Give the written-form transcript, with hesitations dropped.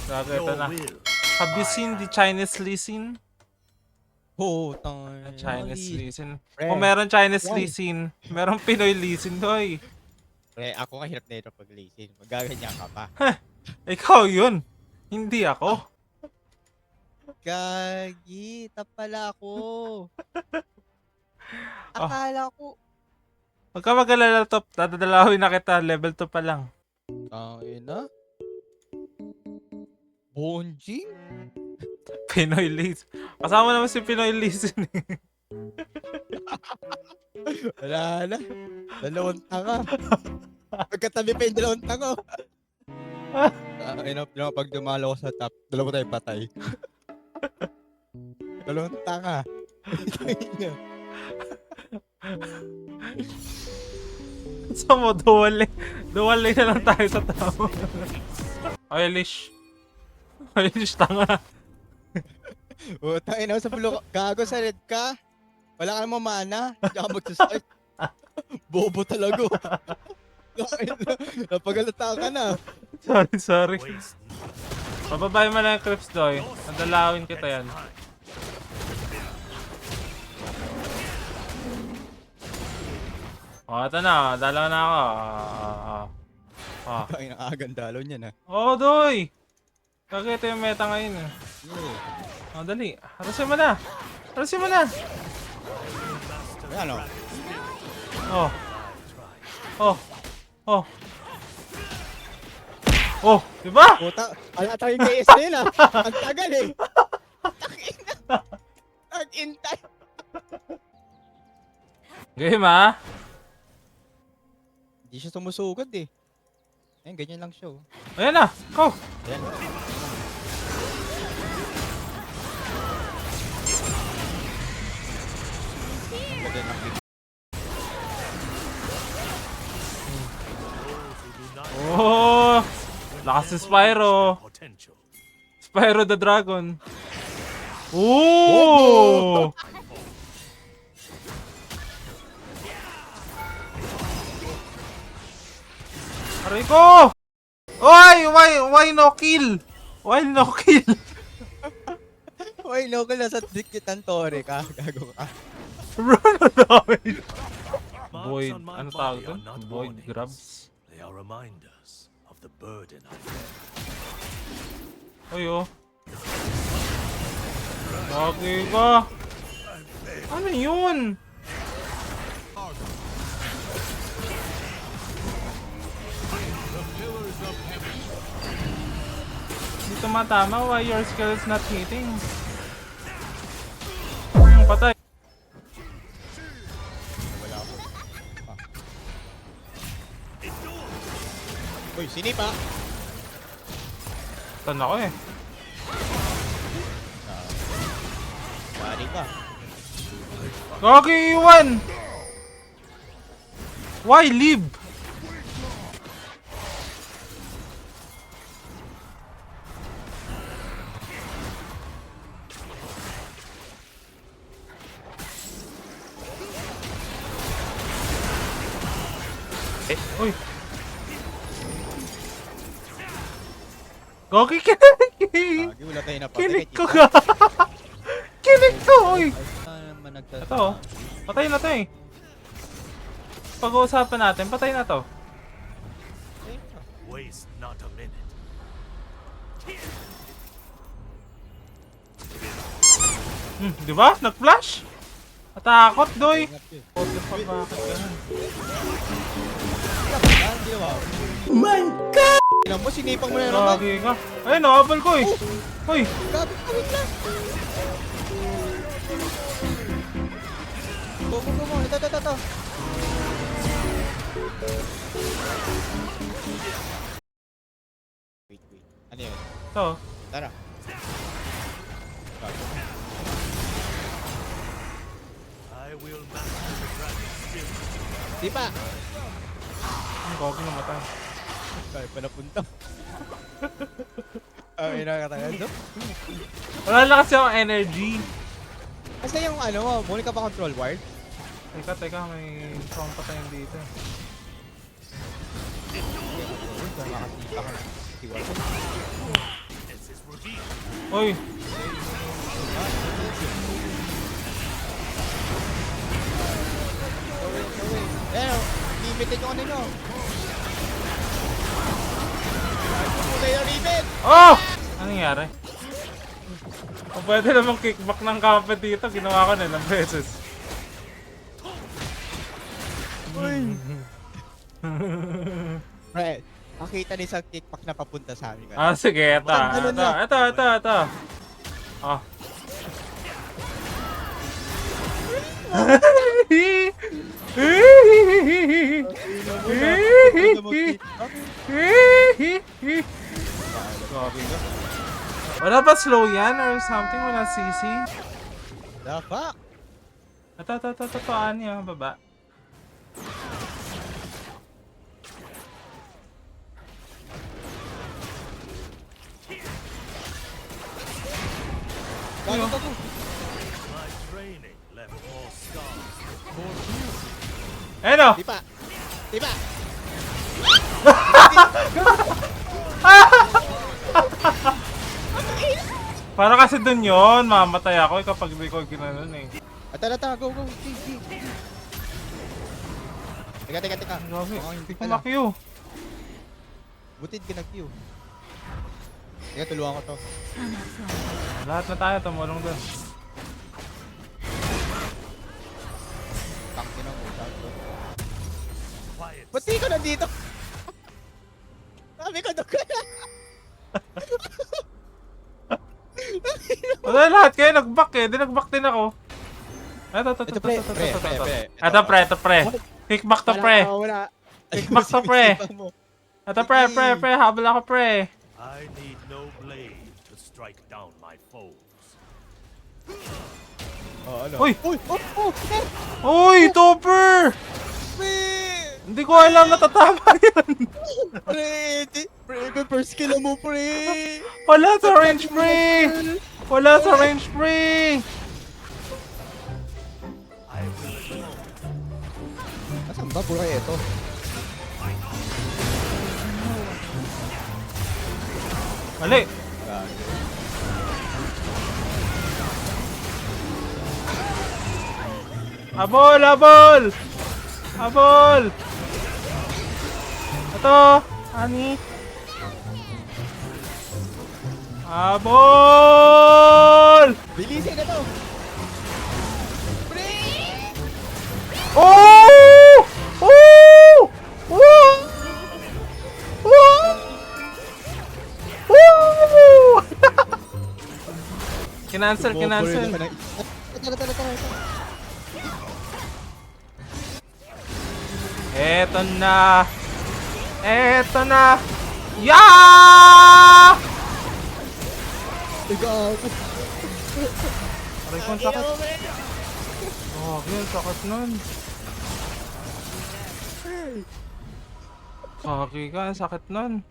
Grabe, ito na. Have you seen the Chinese Lee Sin? Oo, tangina. Chinese Lee Sin. Pre, Kung meron Chinese wow. Lee Sin, meron Pinoy Lee Sin, doy. Pre, ako nga hirap na ito pag-lasin. Magaganyan ka pa. Ikaw yun. Hindi ako. Gagi, tap pala ako. Oh. Akala ko. Huwag ka mag-alala, top. Dadalawin na kita. Level 2 pa lang. Tangina. Bonjing? Pinoy Lee Sin. Kasama naman si Pinoy Lee Sin. Wala na. Dalawang tanga. Pagkatabi pa yung dalawang tanga. Pag dumalo ko sa top, dalawa tayo patay. Dalawang tanga. So mo, dual lane na lang tayo sa tao. Eilish. Eilish, tanga. Tayo na sa bulo. Gago sa red ka. Wala ka namang mana. Hindi ka mag-start. Bobo talaga. Napagalata ka na. Sorry. Pababayin mo na yung clips, doy. Nadalawin kita yan. Oh, ito na. Dalaw na ako. Tayo na agang dalaw niya na. Oh, doy. Kaya ito yung meta ngayon. Oh, dali. Harasin mo na. Harasin mo na. Ano? Oh. Oh. Oh. Oh, diba? Puta, wala tayong KS din ah. Ang tagal eh. Nag-intay. Game ah. Hindi siya sumusugod eh. Ayun, ganyan lang siya oh. Ayan na. Go. Ayan. Ganda ng big. Oh. Lakas si Spyro. Spyro the Dragon. Oh. Aray ko! Oy! Why no kill? Why no kill? Uy, local nasa dikitan tore ka. Gago ka. Run away! Void, ano tawag doon? Void grabs? They are reminders of the burden I bear. Oy oh. Lagi ka! Ano yun? Hindi tumatama. Why your skill is not hitting? Patay. Wala ako. Uy, sinipa. Tan ako eh. Bali ka. Gagi iwan! Why leave? Uy! Gagi kinig! Gagi, wala tayo na Kinig ko ka! Kinig ko! Uy! Ito. Ito oh. Patay na to eh. Pag-uusapan natin, patay na to. Waste not a minute. Di ba? Nag-flash? Natakot, doy. What the fuck, bakit ganun? My God! Ilan mo, sinipang mo na naman. Gagi ka. Ayun, nakabal ko eh. Uy! Gabi ka rin lang. Go. Ito. Wait. Ano yun? Ito. Tara. I will master the dragon skill. Di pa. Gagi namatay. Kaya pa napunta. Ay, nakakatagal to. Wala na kasi akong energy. Kasi yung ano, muna ka pa control ward? Teka, may sound patayin dito. Makakita ka na. Uy! Eh, limited yung ano nyo. Pumunay yung limit. Oh! Ano nangyari? Kung pwede namang kickback ng kampe dito, ginawa ko na ilang beses. Uy. Pre, makita ni isang kickback na papunta sa amin. Ah, sige, ito. Ano na? Ito. Oh. Grabe ka. Wala ba slow yan or something? Wala CC? The fuck? Ito, niya, baba. Gago ka ko. My training left more scars than more Ayun o! Di pa. Di pa. Para kasi dun yun, mamatay ako kapag di ko ginanon eh. Ata, go. Teka. Grabe, Oo, hindi ko pala. ma-Q. Butid ka na-Q. Teka, tulungan ko to. Lahat na tayo, tumulong dun. Tangin ang utak ko. quiet. Ba't di ka nandito? Sabi ko, doon ka na. Wala, lahat kayo nag-back eh. Di nag-back din ako. Ito. Ito, pre. Ito, pre. Kickback to, pre. Wala. Kickback to, pre. Ito, pre. Habol ako, pre. I need no blade to strike down my foes. Oh, ano? Uy! Oh! Uy, Topper! Pre! Hindi ko alam natatama yan. Pre, first kill mo, pre! Wala sa range, pre. Wala sa range, pre. I will alone. Asan ba? Puro kayo ito. Mali. Habol! Ito, ani. Habol! Bilisin na to! Pre! Oh! Oh! Oh! Oh! Oh! Kinancel. Tara. Eto na. Yeah! Ikaw. Aray ko, ang sakit. Oh, ang sakit nun. Kaki ka, ang sakit nun.